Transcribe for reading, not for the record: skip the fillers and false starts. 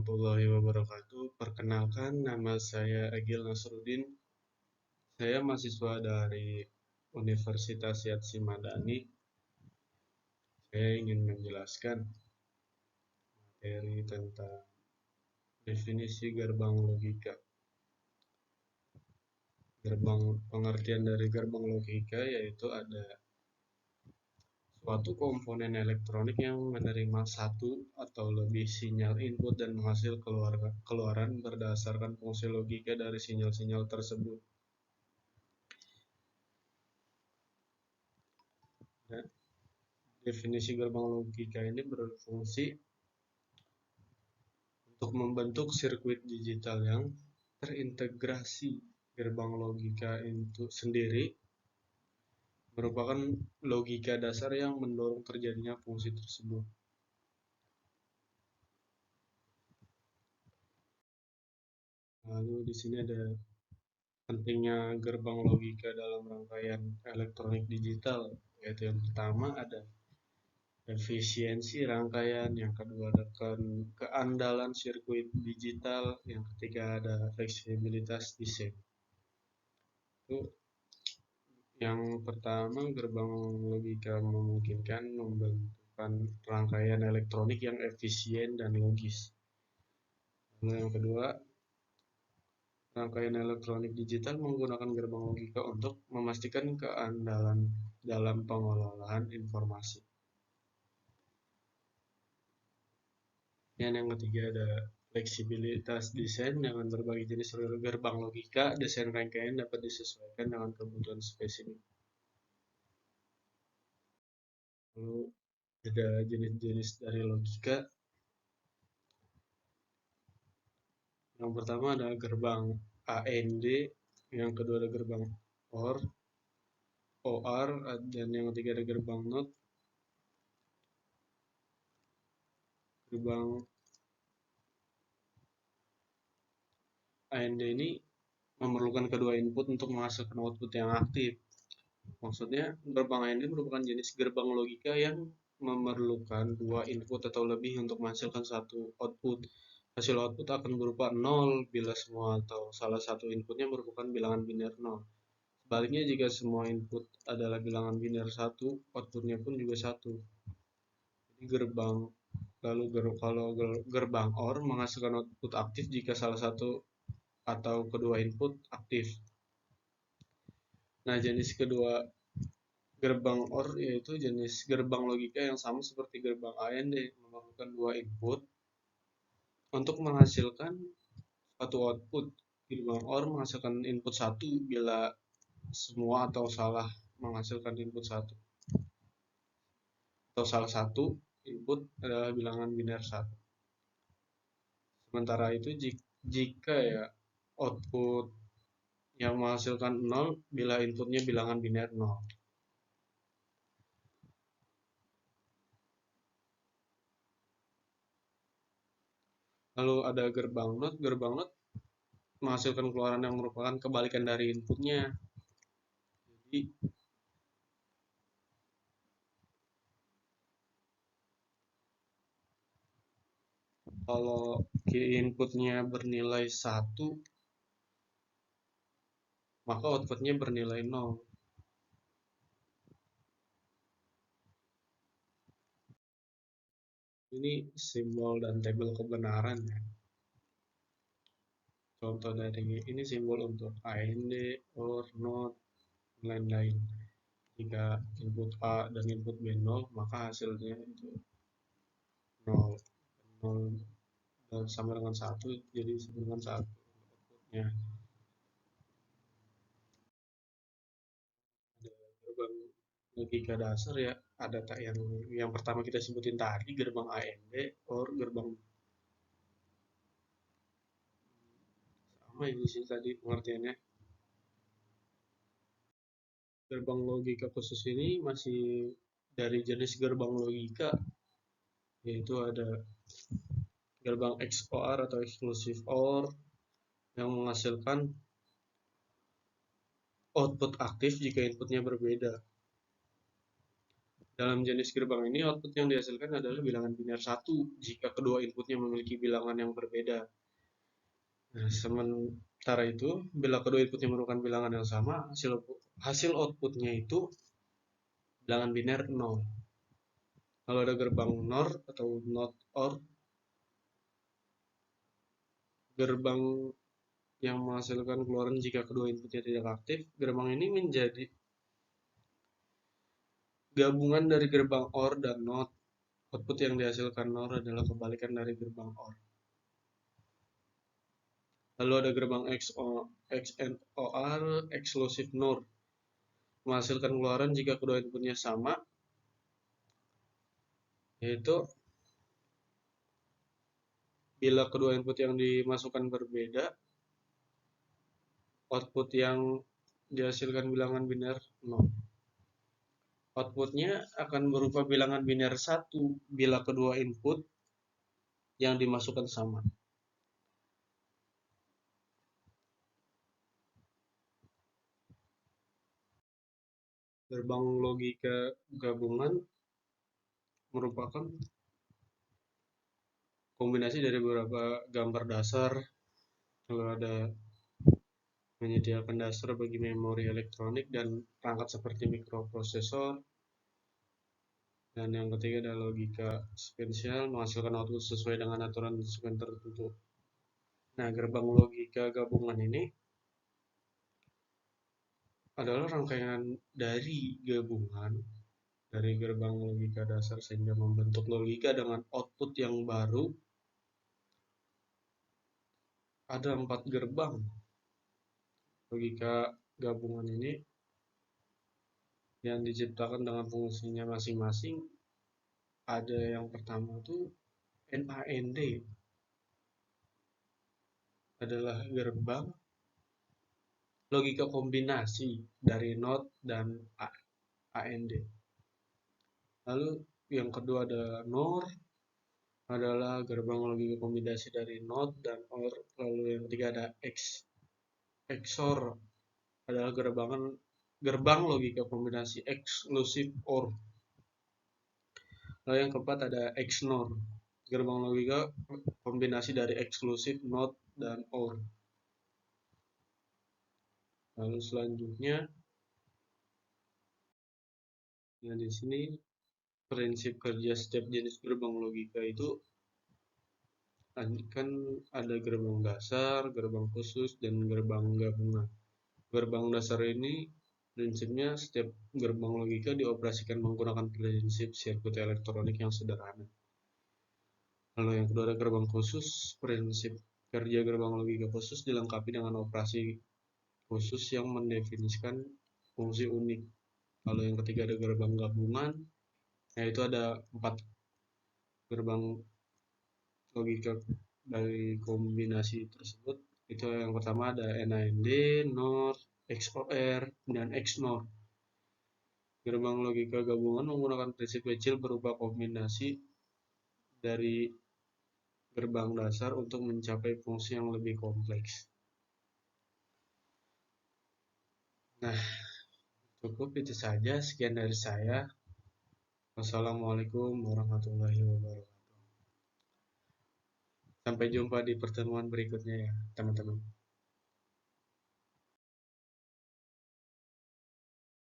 warahmatullahi wabarakatuh. Perkenalkan, nama saya Agil Nasruddin. Saya mahasiswa dari Universitas Yatsi Madani. Saya ingin menjelaskan materi tentang definisi gerbang logika. Pengertian dari gerbang logika yaitu ada suatu komponen elektronik yang menerima satu atau lebih sinyal input dan menghasil keluaran berdasarkan fungsi logika dari sinyal-sinyal tersebut. Nah, definisi gerbang logika ini berfungsi untuk membentuk sirkuit digital yang terintegrasi. Gerbang logika itu sendiri merupakan logika dasar yang mendorong terjadinya fungsi tersebut. Lalu di sini ada pentingnya gerbang logika dalam rangkaian elektronik digital, yaitu yang pertama ada efisiensi rangkaian, yang kedua ada keandalan sirkuit digital, yang ketiga ada fleksibilitas desain. Itu yang pertama, gerbang logika memungkinkan membentukkan rangkaian elektronik yang efisien dan logis. Lalu yang kedua, rangkaian elektronik digital menggunakan gerbang logika untuk memastikan keandalan dalam pengelolaan informasi. Dan yang ketiga ada fleksibilitas desain. Dengan berbagai jenis gerbang logika, desain rangkaian dapat disesuaikan dengan kebutuhan spesifik. Lalu ada jenis-jenis dari logika. Yang pertama ada gerbang AND, yang kedua ada gerbang OR, dan yang ketiga ada gerbang NOT. Gerbang AND ini memerlukan kedua input untuk menghasilkan output yang aktif. Maksudnya, gerbang AND merupakan jenis gerbang logika yang memerlukan dua input atau lebih untuk menghasilkan satu output. Hasil output akan berupa 0 bila semua atau salah satu inputnya merupakan bilangan biner 0. Sebaliknya, jika semua input adalah bilangan biner 1, outputnya pun juga 1. Jadi kalau gerbang OR menghasilkan output aktif jika salah satu atau kedua input aktif. Nah, jenis kedua gerbang OR yaitu jenis gerbang logika yang sama seperti gerbang AND, memerlukan dua input untuk menghasilkan satu output. Gerbang OR menghasilkan input 1 bila semua atau salah menghasilkan input 1. Atau salah satu input adalah bilangan biner 1. Sementara itu jika output yang menghasilkan 0 bila inputnya bilangan biner 0. Lalu ada gerbang NOT. Gerbang NOT menghasilkan keluaran yang merupakan kebalikan dari inputnya. Jadi kalau inputnya bernilai 1, maka outputnya bernilai 0. Ini simbol dan tabel kebenaran ya. Contoh dari ini simbol untuk AND, OR, NOT, lain-lain. Jika input A dan input B 0, maka hasilnya itu 0. 0 dan sama dengan 1, jadi sama dengan 1 outputnya. Gerbang logika dasar ya, ada yang pertama kita sebutin tadi, gerbang AND, OR, gerbang sama ini sih tadi pengertiannya. Gerbang logika khusus ini masih dari jenis gerbang logika, yaitu ada gerbang XOR atau exclusive OR yang menghasilkan output aktif jika inputnya berbeda. Dalam jenis gerbang ini, output yang dihasilkan adalah bilangan biner 1 jika kedua inputnya memiliki bilangan yang berbeda. Nah, sementara itu, bila kedua inputnya merupakan bilangan yang sama, hasil outputnya itu bilangan biner 0. Kalau ada gerbang NOR atau NOT OR, gerbang yang menghasilkan keluaran jika kedua inputnya tidak aktif, gerbang ini menjadi gabungan dari gerbang OR dan NOT. Output yang dihasilkan NOR adalah kebalikan dari gerbang OR. Lalu ada gerbang XNOR, exclusive NOR, menghasilkan keluaran jika kedua inputnya sama, yaitu bila kedua input yang dimasukkan berbeda, output yang dihasilkan bilangan biner 0. Outputnya akan berupa bilangan biner 1 bila kedua input yang dimasukkan sama. Gerbang logika gabungan merupakan kombinasi dari beberapa gambar dasar. Lalu ada menyediakan dasar bagi memori elektronik dan perangkat seperti mikroprosesor. Dan yang ketiga adalah logika sequential, menghasilkan output sesuai dengan aturan sequence tertentu. Nah, gerbang logika gabungan ini adalah rangkaian dari gabungan dari gerbang logika dasar sehingga membentuk logika dengan output yang baru. Ada 4 gerbang logika gabungan ini yang diciptakan dengan fungsinya masing-masing. Ada yang pertama tuh NAND, adalah gerbang logika kombinasi dari NOT dan AND. Lalu yang kedua ada NOR, adalah gerbang logika kombinasi dari NOT dan OR. Lalu yang ketiga ada XOR, adalah gerbang logika kombinasi exclusive OR. Lalu yang keempat ada XNOR, gerbang logika kombinasi dari exclusive NOT dan OR. Lalu selanjutnya, nah di sini prinsip kerja setiap jenis gerbang logika itu kan ada gerbang dasar, gerbang khusus, dan gerbang gabungan. Gerbang dasar ini prinsipnya setiap gerbang logika dioperasikan menggunakan prinsip sirkuit elektronik yang sederhana. Lalu yang kedua ada gerbang khusus, prinsip kerja gerbang logika khusus dilengkapi dengan operasi khusus yang mendefinisikan fungsi unik. Lalu yang ketiga ada gerbang gabungan, yaitu ada 4 gerbang logika dari kombinasi tersebut. Itu yang pertama ada NAND, NOR, XOR, dan XNOR. Gerbang logika gabungan menggunakan prinsip kecil berupa kombinasi dari gerbang dasar untuk mencapai fungsi yang lebih kompleks. Nah, cukup itu saja. Sekian dari saya. Wassalamualaikum warahmatullahi wabarakatuh. Sampai jumpa di pertemuan berikutnya ya, teman-teman.